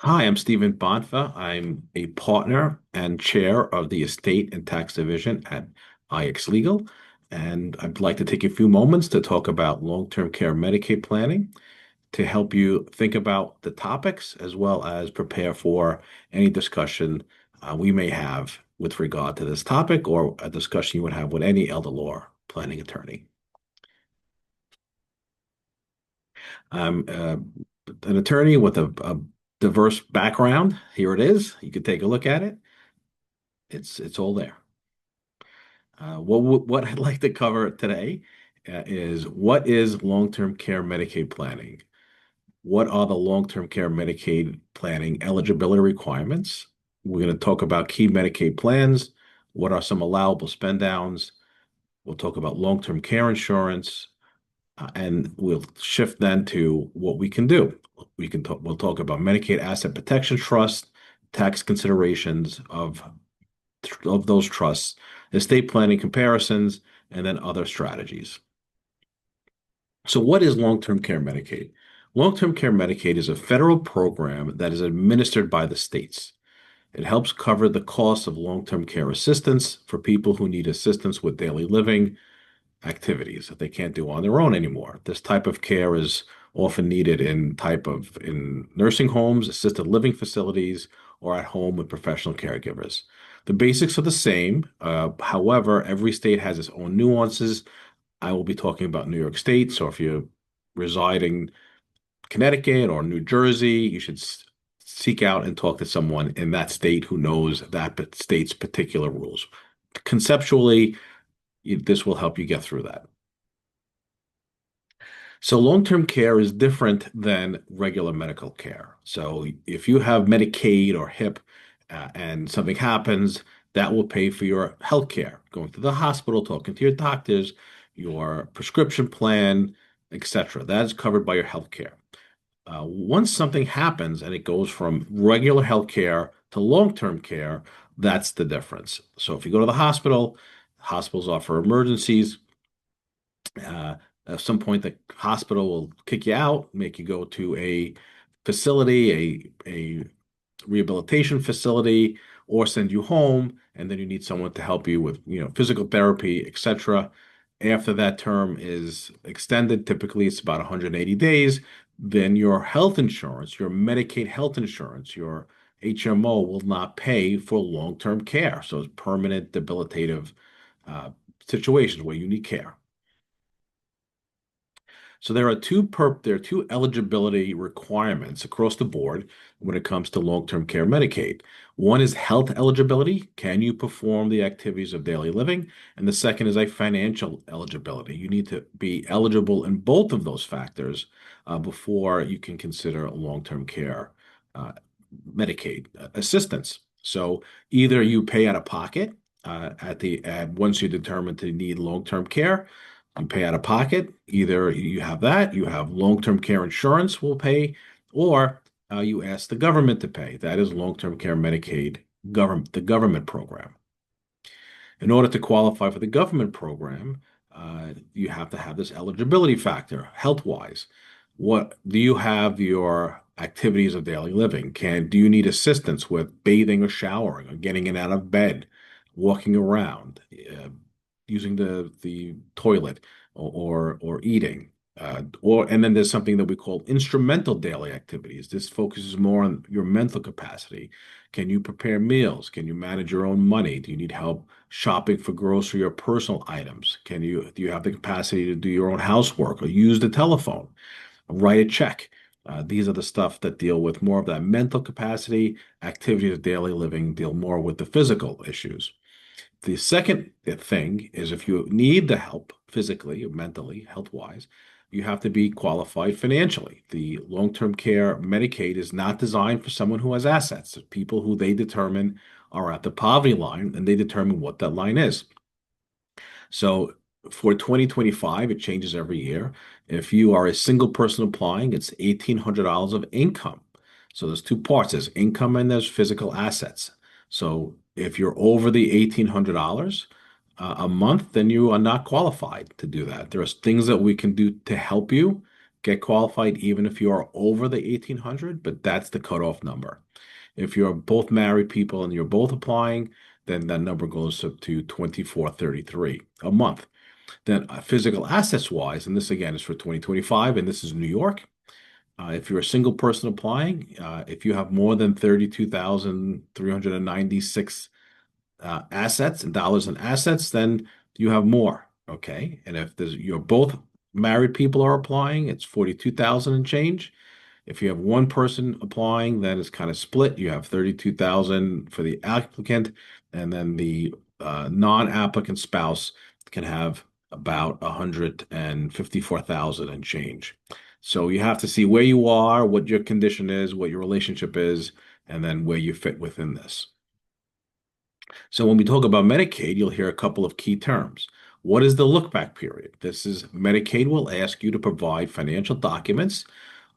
Hi, I'm Stephen Bonfa. I'm a partner and chair of the Estate and Tax Division at IX Legal, and I'd like to take a few moments to talk about long-term care Medicaid planning to help you think about the topics as well as prepare for any discussion we may have with regard to this topic or a discussion you would have with any elder law planning attorney. I'm an attorney with a diverse background. Here it is. You can take a look at it. It's all there. What I'd like to cover today is what is long-term care Medicaid planning? What are the long-term care Medicaid planning eligibility requirements? We're going to talk about key Medicaid plans. What are some allowable spend downs? We'll talk about long-term care insurance, and we'll shift then to what we can do. We'll talk about Medicaid Asset Protection Trust, tax considerations of those trusts, estate planning comparisons, and then other strategies. So, what is long-term care Medicaid? Long-term care Medicaid is a federal program that is administered by the states. It helps cover the cost of long-term care assistance for people who need assistance with daily living activities that they can't do on their own anymore. This type of care is often needed in nursing homes, assisted living facilities, or at home with professional caregivers. The basics are the same. However, every state has its own nuances. I will be talking about New York State. So if you reside in Connecticut or New Jersey, you should seek out and talk to someone in that state who knows that state's particular rules. Conceptually, this will help you get through that. So long-term care is different than regular medical care. So if you have Medicaid or HIP and something happens, that will pay for your health care, going to the hospital, talking to your doctors, your prescription plan, etc. That is covered by your health care. Once something happens and it goes from regular health care to long-term care, that's the difference. So if you go to the hospital, hospitals offer emergencies. Uh, at some point, the hospital will kick you out, make you go to a facility, a rehabilitation facility, or send you home, and then you need someone to help you with, physical therapy, etc. After that term is extended, typically it's about 180 days, then your health insurance, your Medicaid health insurance, your HMO will not pay for long-term care. So it's permanent debilitative situations where you need care. So there are two eligibility requirements across the board when it comes to long-term care Medicaid. One is health eligibility. Can you perform the activities of daily living? And the second is a financial eligibility. You need to be eligible in both of those factors before you can consider long-term care uh, Medicaid assistance. So either you pay out of pocket once you determine to need long-term care, you pay out of pocket. Either you have that, you have long-term care insurance will pay, or you ask the government to pay. That is long-term care Medicaid the government program. In order to qualify for the government program, you have to have this eligibility factor, health-wise. What do you have your activities of daily living? Do you need assistance with bathing or showering or getting in and out of bed, walking around, using the toilet or eating? And then there's something that we call instrumental daily activities. This focuses more on your mental capacity. Can you prepare meals? Can you manage your own money? Do you need help shopping for grocery or personal items? Do you have the capacity to do your own housework or use the telephone, write a check? These are the stuff that deal with more of that mental capacity. Activities of daily living deal more with the physical issues. The second thing is if you need the help physically or mentally, health-wise, you have to be qualified financially. The long-term care Medicaid is not designed for someone who has assets, people who they determine are at the poverty line, and they determine what that line is. So for 2025, it changes every year. If you are a single person applying, it's $1,800 of income. So there's two parts. There's income and there's physical assets. So if you're over the $1,800 a month, then you are not qualified to do that. There are things that we can do to help you get qualified even if you are over the 1,800, but that's the cutoff number. If you're both married people and you're both applying, then that number goes up to 2433 a month. Then physical assets wise, and this again is for 2025, and this is New York. If you're a single person applying, if you have more than 32,396 assets and dollars in assets, then you have more. Okay. And if you're both married people are applying, it's 42,000 and change. If you have one person applying, then it's kind of split. You have 32,000 for the applicant, and then the non-applicant spouse can have about 154,000 and change. So you have to see where you are, what your condition is, what your relationship is, and then where you fit within this. So when we talk about Medicaid, you'll hear a couple of key terms. What is the look back period? This is Medicaid will ask you to provide financial documents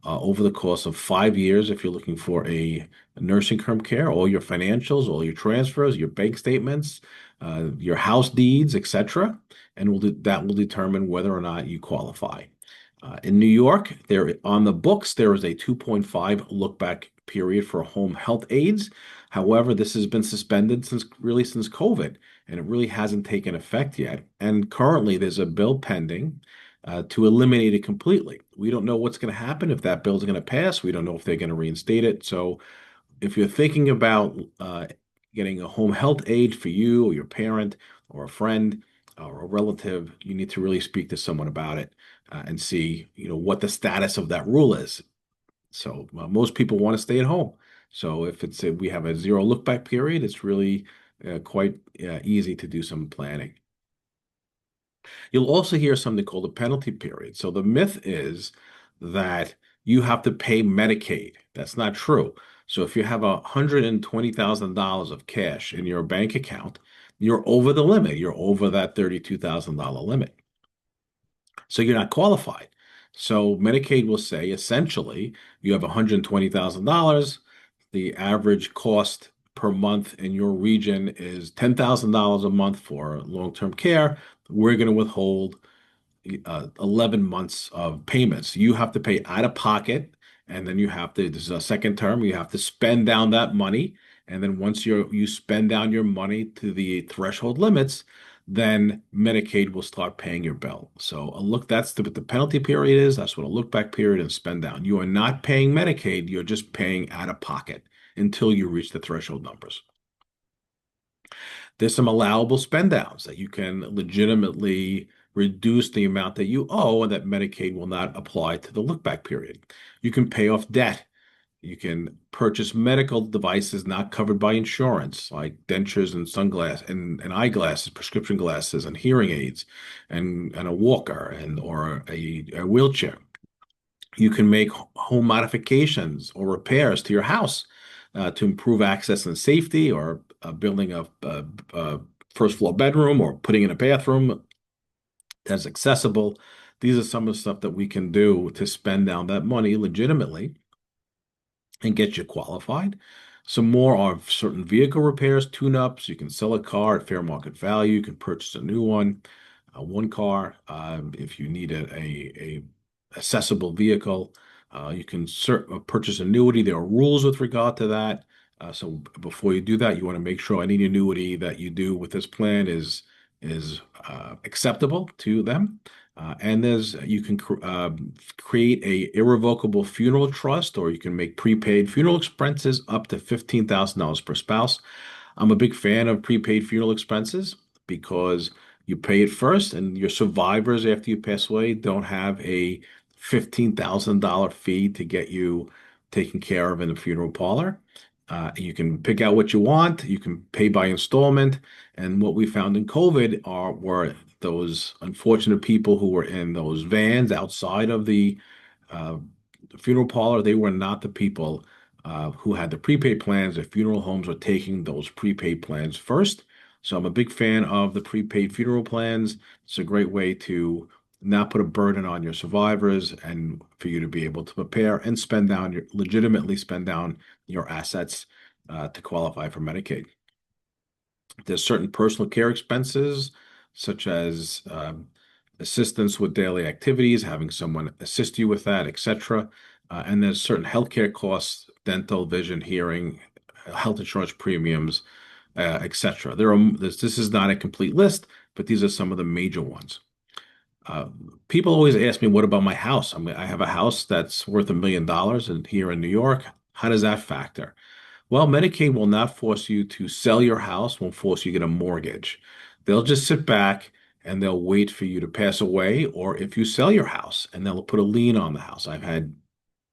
over the course of 5 years if you're looking for a nursing home care, all your financials, all your transfers, your bank statements, your house deeds, etc. And that will determine whether or not you qualify. In New York, there on the books, there is a 2.5 look back period for home health aides. However, this has been suspended since COVID, and it really hasn't taken effect yet. And currently, there's a bill pending to eliminate it completely. We don't know what's going to happen if that bill is going to pass. We don't know if they're going to reinstate it. So, if you're thinking about getting a home health aide for you or your parent or a friend or a relative, you need to really speak to someone about it and see, what the status of that rule is. So most people want to stay at home. So if we have a zero look back period, it's really quite easy to do some planning. You'll also hear something called a penalty period. So the myth is that you have to pay Medicaid. That's not true. So if you have $120,000 of cash in your bank account, you're over the limit. You're over that $32,000 limit. So you're not qualified. So Medicaid will say essentially you have $120,000. The average cost per month in your region is $10,000 a month for long-term care. We're going to withhold 11 months of payments. You have to pay out of pocket, and then this is a second term, you have to spend down that money. And then once you spend down your money to the threshold limits, then Medicaid will start paying your bill. So that's what the penalty period is. That's what a look back period and spend down. You are not paying Medicaid. You're just paying out of pocket until you reach the threshold numbers. There's some allowable spend downs that you can legitimately reduce the amount that you owe and that Medicaid will not apply to the look back period. You can pay off debt. You can purchase medical devices not covered by insurance, like dentures and sunglasses and eyeglasses, prescription glasses and hearing aids, and a walker or a wheelchair. You can make home modifications or repairs to your house to improve access and safety, or building a first floor bedroom or putting in a bathroom that's accessible. These are some of the stuff that we can do to spend down that money legitimately and get you qualified. Some more are certain vehicle repairs, tune-ups. You can sell a car at fair market value. You can purchase a new one car. If you need a accessible vehicle, you can purchase annuity. There are rules with regard to that. So before you do that, you want to make sure any annuity that you do with this plan is acceptable to them. And you can create a irrevocable funeral trust, or you can make prepaid funeral expenses up to $15,000 per spouse. I'm a big fan of prepaid funeral expenses because you pay it first, and your survivors after you pass away don't have a $15,000 fee to get you taken care of in a funeral parlor. You can pick out what you want. You can pay by installment. And what we found in COVID were those unfortunate people who were in those vans outside of the funeral parlor. They were not the people who had the prepaid plans. The funeral homes were taking those prepaid plans first. So I'm a big fan of the prepaid funeral plans. It's a great way to not put a burden on your survivors and for you to be able to prepare and legitimately spend down your assets to qualify for Medicaid. There's certain personal care expenses, such as assistance with daily activities, having someone assist you with that, etc. And there's certain healthcare costs, dental, vision, hearing, health insurance premiums, etc. This is not a complete list, but these are some of the major ones. Uh, People always ask me, what about my house? I have a house that's worth $1 million and here in New York. How does that factor? Well, Medicaid will not force you to sell your house, won't force you to get a mortgage. They'll just sit back and they'll wait for you to pass away, or if you sell your house, and they'll put a lien on the house. I've had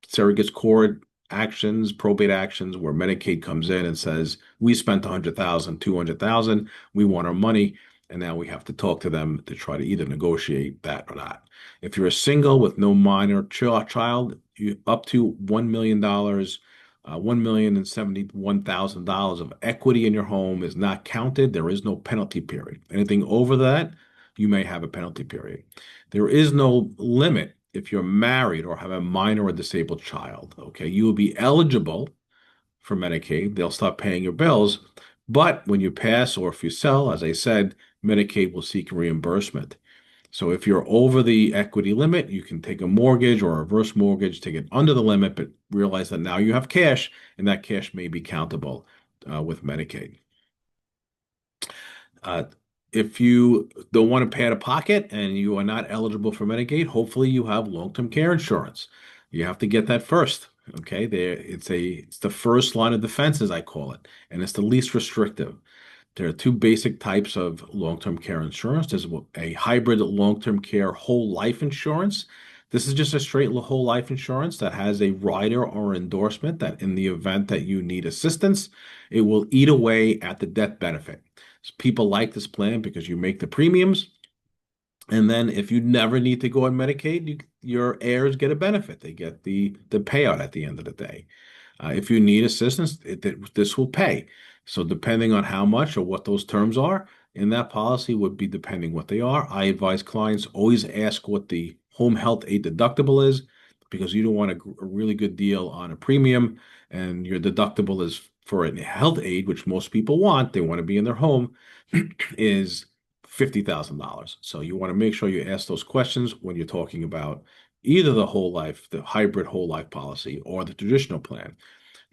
surrogates court actions, probate actions, where Medicaid comes in and says, we spent 100,000, 200,000, we want our money. And now we have to talk to them to try to either negotiate that or not. If you're a single with no minor child, you up to $1 million, $1,071,000 of equity in your home is not counted. There is no penalty period. Anything over that, you may have a penalty period. There is no limit if you're married or have a minor or disabled child. Okay, you will be eligible for Medicaid. They'll stop paying your bills. But when you pass or if you sell, as I said, Medicaid will seek reimbursement. So if you're over the equity limit, you can take a mortgage or a reverse mortgage to get under the limit, but realize that now you have cash, and that cash may be countable with Medicaid. Uh, if you don't want to pay out of pocket and you are not eligible for Medicaid, hopefully you have long-term care insurance. You have to get that first. Okay, it's the first line of defense, as I call it, and it's the least restrictive. There are two basic types of long-term care insurance. There's a hybrid long-term care whole life insurance. This is just a straight whole life insurance that has a rider or endorsement that in the event that you need assistance, it will eat away at the death benefit. So people like this plan because you make the premiums, and then if you never need to go on Medicaid, your heirs get a benefit. They get the payout at the end of the day. If you need assistance, this will pay. So depending on how much or what those terms are in that policy would be depending what they are. I advise clients always ask what the home health aid deductible is because you don't want a really good deal on a premium and your deductible is for a health aid, which most people want, they want to be in their home, is $50,000. So you want to make sure you ask those questions when you're talking about either the whole life, the hybrid whole life policy, or the traditional plan.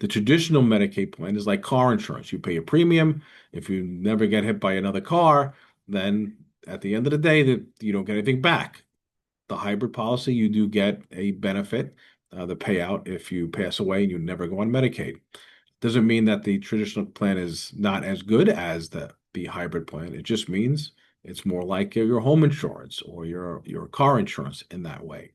The traditional Medicaid plan is like car insurance. You pay a premium. If you never get hit by another car, then at the end of the day, you don't get anything back. The hybrid policy, you do get a benefit, the payout if you pass away and you never go on Medicaid. Doesn't mean that the traditional plan is not as good as the hybrid plan. It just means it's more like your home insurance or your car insurance in that way.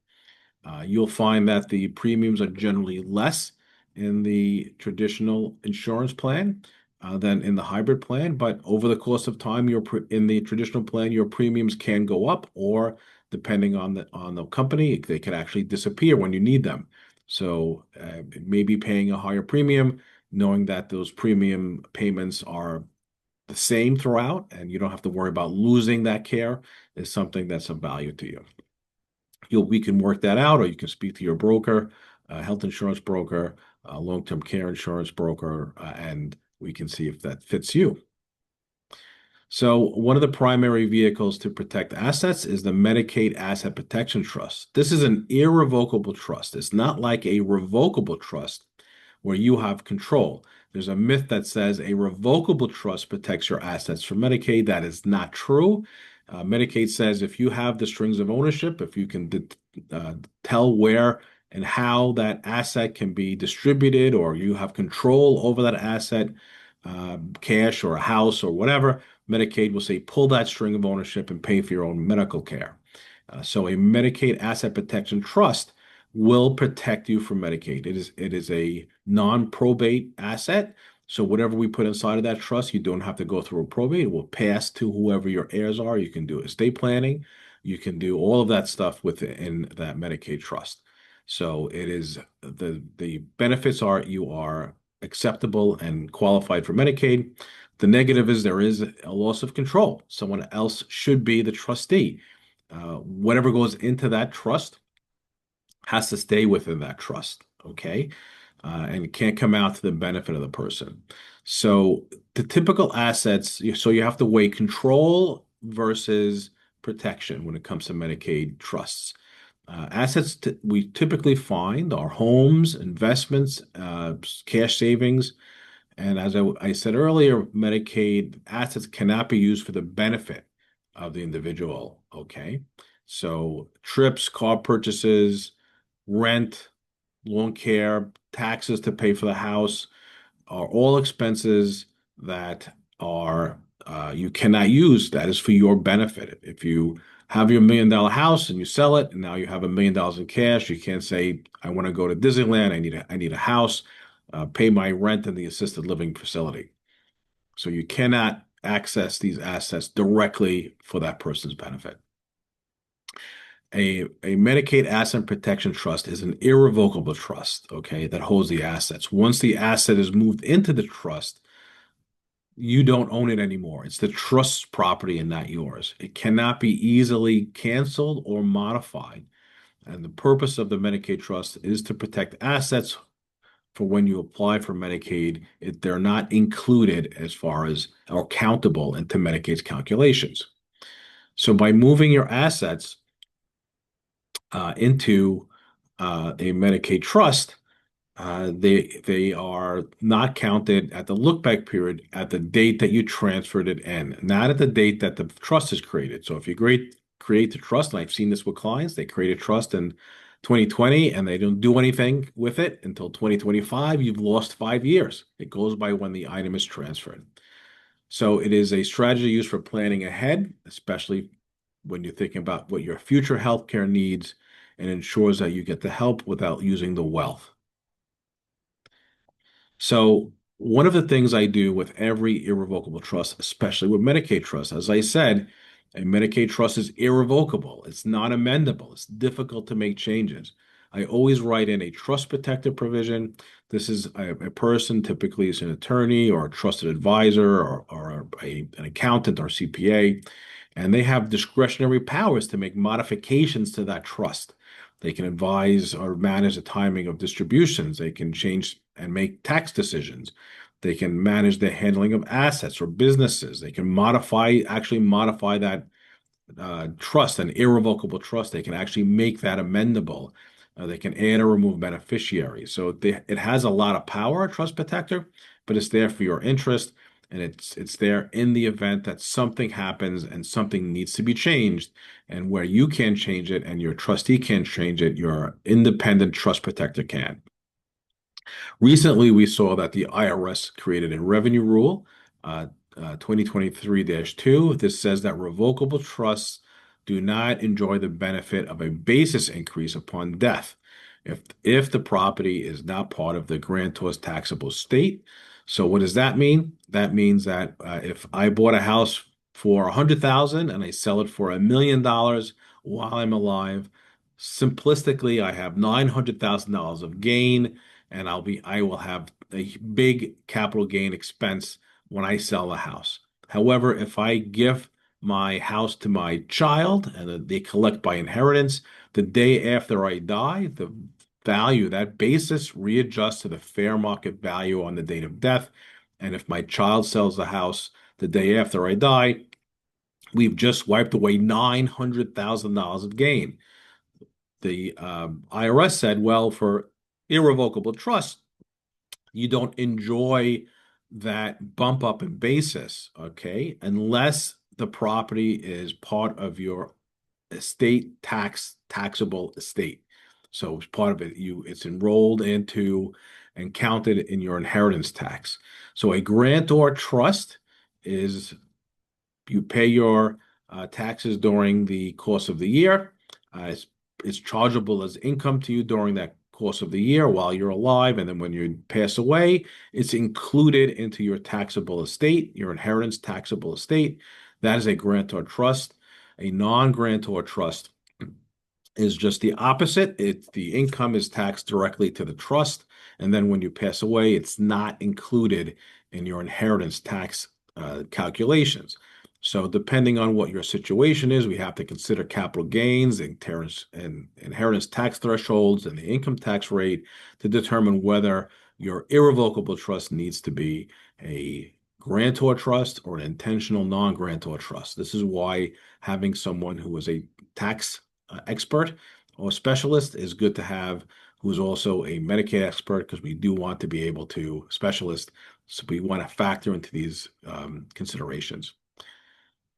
You'll find that the premiums are generally less in the traditional insurance plan than in the hybrid plan, but over the course of time, in the traditional plan, your premiums can go up, or depending on the company, they can actually disappear when you need them. So maybe paying a higher premium, knowing that those premium payments are the same throughout, and you don't have to worry about losing that care, is something that's of value to you. We can work that out, or you can speak to your broker, health insurance broker, long-term care insurance broker, and we can see if that fits you. So one of the primary vehicles to protect assets is the Medicaid Asset Protection Trust. This is an irrevocable trust. It's not like a revocable trust where you have control. There's a myth that says a revocable trust protects your assets from Medicaid. That is not true. Medicaid says if you have the strings of ownership, if you can tell where and how that asset can be distributed, or you have control over that asset, cash or a house or whatever, Medicaid will say pull that string of ownership and pay for your own medical care. So a Medicaid Asset Protection Trust will protect you from Medicaid. It is a non-probate asset. So whatever we put inside of that trust, you don't have to go through a probate. It will pass to whoever your heirs are. You can do estate planning. You can do all of that stuff within that Medicaid trust. So it is the benefits are you are acceptable and qualified for Medicaid. The negative is there is a loss of control. Someone else should be the trustee. Whatever goes into that trust has to stay within that trust, okay? And it can't come out to the benefit of the person. So the typical assets, so you have to weigh control versus protection when it comes to Medicaid trusts. Assets we typically find are homes, investments, cash savings, and as I said earlier, Medicaid assets cannot be used for the benefit of the individual. Okay, so trips, car purchases, rent, lawn care, taxes to pay for the house are all expenses that are you cannot use. That is for your benefit. If you have your $1 million house and you sell it, and now you have $1 million in cash, you can't say, "I want to go to Disneyland. I need a house, pay my rent in the assisted living facility." So you cannot access these assets directly for that person's benefit. A Medicaid Asset Protection Trust is an irrevocable trust, okay, that holds the assets. Once the asset is moved into the trust, you don't own it anymore. It's the trust's property and not yours. It cannot be easily canceled or modified. And the purpose of the Medicaid trust is to protect assets for when you apply for Medicaid. They're not included as far as or countable into Medicaid's calculations. So by moving your assets into a Medicaid trust, they are not counted at the look back period at the date that you transferred it in, not at the date that the trust is created. So if you create the trust, and I've seen this with clients, they create a trust in 2020 and they don't do anything with it until 2025, you've lost 5 years. It goes by when the item is transferred. So it is a strategy used for planning ahead, especially when you're thinking about what your future healthcare needs, and ensures that you get the help without using the wealth. So one of the things I do with every irrevocable trust, especially with Medicaid trust, as I said, a Medicaid trust is irrevocable. It's not amendable. It's difficult to make changes. I always write in a trust protective provision. This is a person, typically is an attorney or a trusted advisor or an accountant or CPA, and they have discretionary powers to make modifications to that trust. They can advise or manage the timing of distributions. They can change and make tax decisions. They can manage the handling of assets or businesses. They can actually modify that trust, an irrevocable trust. They can actually make that amendable. They can add or remove beneficiaries. So it has a lot of power, a trust protector, but it's there for your interest, and it's there in the event that something happens and something needs to be changed, and where you can't change it and your trustee can't change it, your independent trust protector can. Recently, we saw that the IRS created a revenue rule, 2023-2. This says that revocable trusts do not enjoy the benefit of a basis increase upon death if the property is not part of the grantor's taxable estate. So what does that mean? That means that if I bought a house for $100,000 and I sell it for $1 million while I'm alive, simplistically, I have $900,000 of gain, and I will have a big capital gain expense when I sell the house. However, if I give my house to my child and they collect by inheritance, the day after I die, the value, that basis readjusts to the fair market value on the date of death. And if my child sells the house the day after I die, we've just wiped away $900,000 of gain. The IRS said, well, for irrevocable trust, you don't enjoy that bump up in basis, okay, unless the property is part of your estate taxable estate. So it's part of it, it's enrolled into and counted in your inheritance tax. So a grantor trust is you pay your taxes during the course of the year. It's chargeable as income to you during that course of the year while you're alive, and then when you pass away, it's included into your taxable estate, your inheritance taxable estate. That is a grantor trust. A non-grantor trust is just the opposite. The income is taxed directly to the trust, and then when you pass away, it's not included in your inheritance tax calculations. So depending on what your situation is, we have to consider capital gains and inheritance tax thresholds and the income tax rate to determine whether your irrevocable trust needs to be a grantor trust or an intentional non-grantor trust. This is why having someone who is a tax expert or specialist is good to have, who's also a Medicaid expert, because we do want to be able to specialist. So we want to factor into these considerations.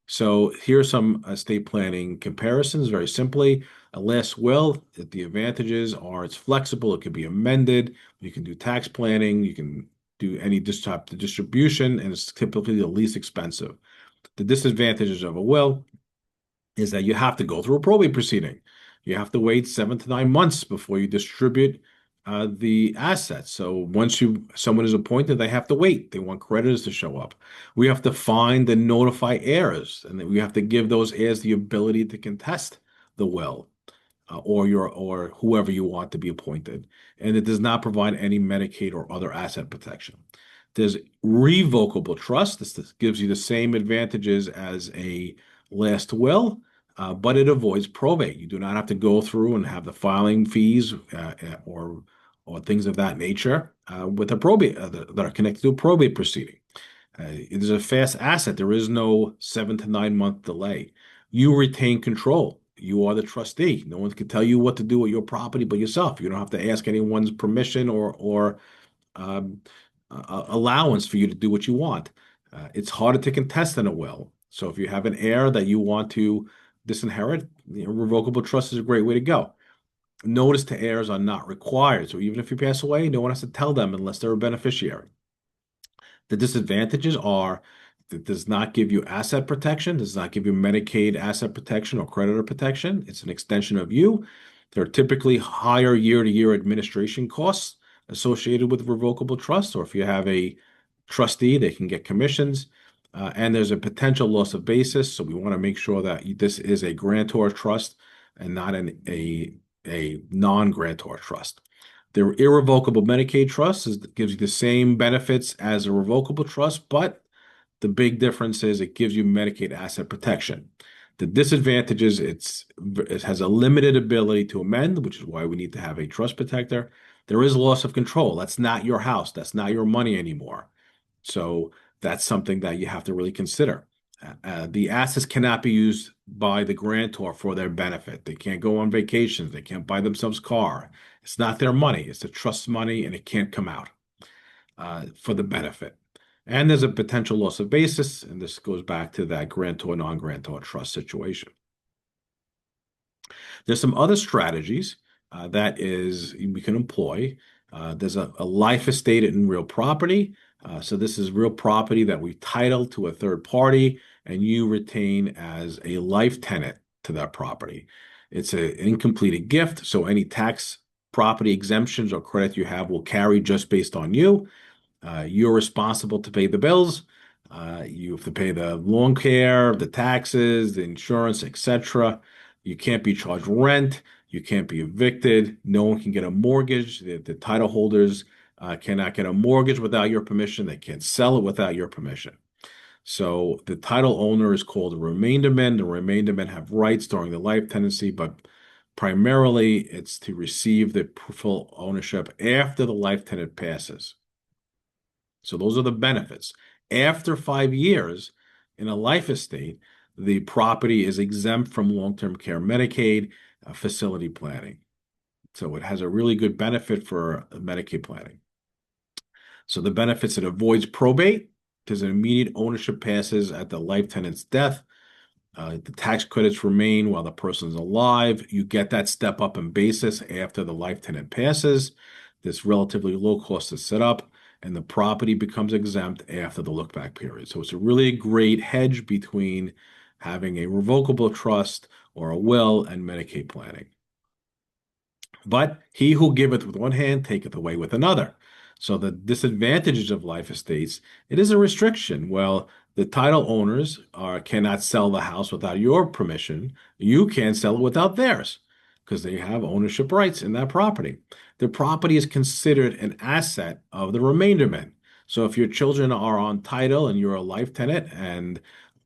So here are some estate planning comparisons, very simply. A last will, the advantages are it's flexible, it can be amended, you can do tax planning, you can do any type of distribution, and it's typically the least expensive. The disadvantages of a will is that you have to go through a probate proceeding. You have to wait 7 to 9 months before you distribute the assets. So once someone is appointed, they have to wait. They want creditors to show up. We have to find and notify heirs, and then we have to give those heirs the ability to contest the will, or whoever you want to be appointed. And it does not provide any Medicaid or other asset protection. There's revocable trust. This gives you the same advantages as a last will, but it avoids probate. You do not have to go through and have the filing fees or things of that nature with a probate that are connected to a probate proceeding. It is a fast asset. There is no 7 to 9 month delay. You retain control. You are the trustee. No one can tell you what to do with your property but yourself. You don't have to ask anyone's permission or allowance for you to do what you want. It's harder to contest than a will. So if you have an heir that you want to disinherit, revocable trust is a great way to go. Notice to heirs are not required. So even if you pass away, no one has to tell them unless they're a beneficiary. The disadvantages are that it does not give you asset protection, does not give you Medicaid asset protection or creditor protection. It's an extension of you. There are typically higher year-to-year administration costs associated with revocable trust, or if you have a trustee, they can get commissions. And there's a potential loss of basis, so we want to make sure that this is a grantor trust and not a non-grantor trust. The irrevocable Medicaid trust gives you the same benefits as a revocable trust, but the big difference is it gives you Medicaid asset protection. The disadvantages, it has a limited ability to amend, which is why we need to have a trust protector. There is loss of control. That's not your house. That's not your money anymore. So that's something that you have to really consider. The assets cannot be used by the grantor for their benefit. They can't go on vacations. They can't buy themselves a car. It's not their money. It's the trust's money, and it can't come out for the benefit. And there's a potential loss of basis, and this goes back to that grantor, non-grantor trust situation. There's some other strategies that we can employ. There's a life estate in real property. So this is real property that we title to a third party, and you retain as a life tenant to that property. It's an incompleted gift, so any tax property exemptions or credit you have will carry just based on you. You're responsible to pay the bills. You have to pay the lawn care, the taxes, the insurance, etc. You can't be charged rent. You can't be evicted. No one can get a mortgage. The title holders cannot get a mortgage without your permission. They can't sell it without your permission. So the title owner is called a remainderman. The remaindermen have rights during the life tenancy, but primarily it's to receive the full ownership after the life tenant passes. So those are the benefits. After 5 years in a life estate, the property is exempt from long-term care Medicaid facility planning. So it has a really good benefit for Medicaid planning. So the benefits, it avoids probate because an immediate ownership passes at the life tenant's death. The tax credits remain while the person's alive. You get that step up in basis after the life tenant passes. This relatively low cost to set up, and the property becomes exempt after the look-back period. So it's a really great hedge between having a revocable trust or a will and Medicaid planning. But he who giveth with one hand taketh away with another. So the disadvantages of life estates, it is a restriction. Well, the title owners cannot sell the house without your permission. You can't sell it without theirs because they have ownership rights in that property. The property is considered an asset of the remaindermen. So if your children are on title and you're a life tenant and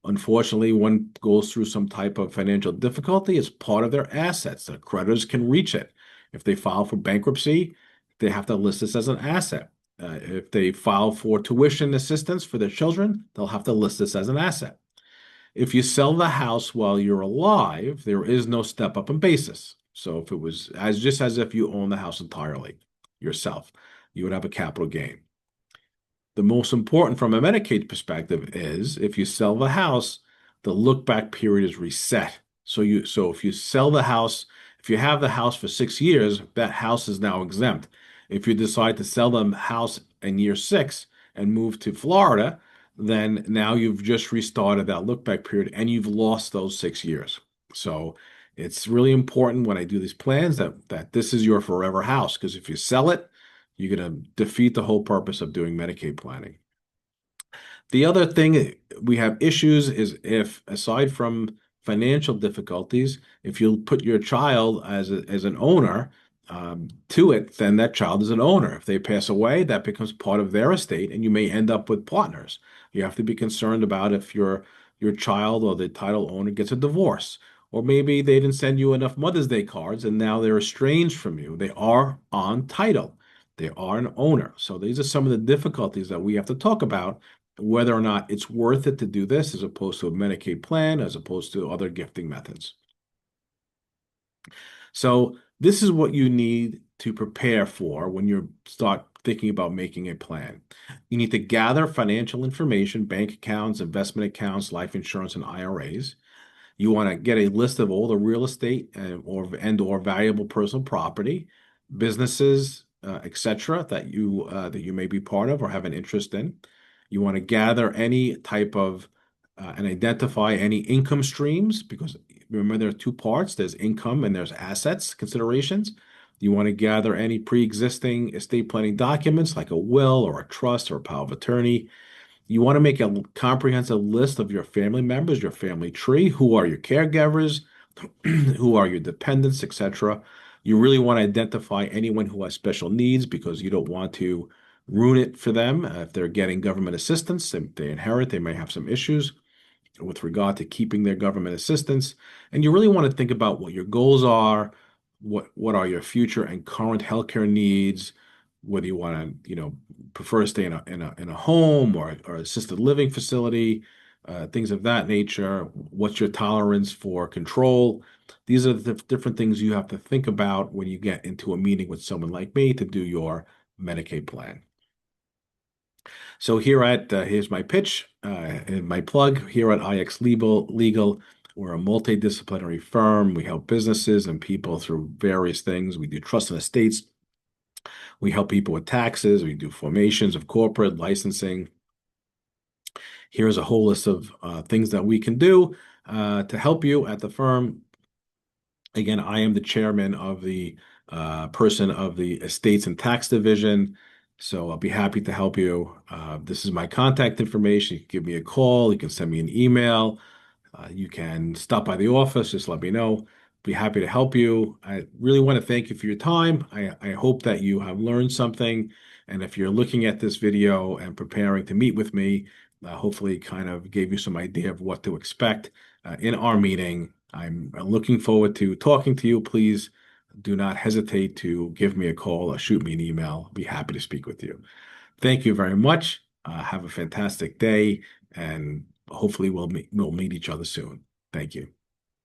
unfortunately one goes through some type of financial difficulty, it's part of their assets. The creditors can reach it. If they file for bankruptcy, they have to list this as an asset. If they file for tuition assistance for their children, they'll have to list this as an asset. If you sell the house while you're alive, there is no step up in basis. So if it was as just as if you own the house entirely yourself, you would have a capital gain. The most important from a Medicaid perspective is if you sell the house, the look back period is reset. So if you sell the house, if you have the house for 6 years, that house is now exempt. If you decide to sell the house in year 6 and move to Florida, then now you've just restarted that look back period and you've lost those 6 years. So it's really important when I do these plans that this is your forever house, because if you sell it, you're going to defeat the whole purpose of doing Medicaid planning. The other thing we have issues is if, aside from financial difficulties, if you put your child as an owner to it, then that child is an owner. If they pass away, that becomes part of their estate, and you may end up with partners. You have to be concerned about if your child or the title owner gets a divorce, or maybe they didn't send you enough Mother's Day cards, and now they're estranged from you. They are on title. They are an owner. So these are some of the difficulties that we have to talk about, whether or not it's worth it to do this as opposed to a Medicaid plan, as opposed to other gifting methods. So this is what you need to prepare for when you start thinking about making a plan. You need to gather financial information, bank accounts, investment accounts, life insurance, and IRAs. You want to get a list of all the real estate and or valuable personal property, businesses, etc., that you may be part of or have an interest in. You want to gather any type of and identify any income streams, because remember there are two parts. There's income and there's assets considerations. You want to gather any pre-existing estate planning documents like a will or a trust or a power of attorney. You want to make a comprehensive list of your family members, your family tree. Who are your caregivers? Who are your dependents, etc. You really want to identify anyone who has special needs, because you don't want to ruin it for them. If they're getting government assistance, if they inherit, they may have some issues with regard to keeping their government assistance. And you really want to think about what your goals are, what are your future and current healthcare needs, whether you want to, prefer to stay in a home or assisted living facility, things of that nature. What's your tolerance for control? These are the different things you have to think about when you get into a meeting with someone like me to do your Medicaid plan. So here's my pitch and my plug here at IX Legal. We're a multidisciplinary firm. We help businesses and people through various things. We do trust and estates. We help people with taxes. We do formations of corporate licensing. Here's a whole list of things that we can do to help you at the firm. Again, I am the chairman of the person of the Estates and Tax Division, so I'll be happy to help you. This is my contact information. You can give me a call. You can send me an email. You can stop by the office. Just let me know. Be happy to help you. I really want to thank you for your time. I hope that you have learned something. And if you're looking at this video and preparing to meet with me, hopefully kind of gave you some idea of what to expect in our meeting. I'm looking forward to talking to you. Please do not hesitate to give me a call or shoot me an email. I'll be happy to speak with you. Thank you very much. Have a fantastic day, and hopefully we'll meet each other soon. Thank you.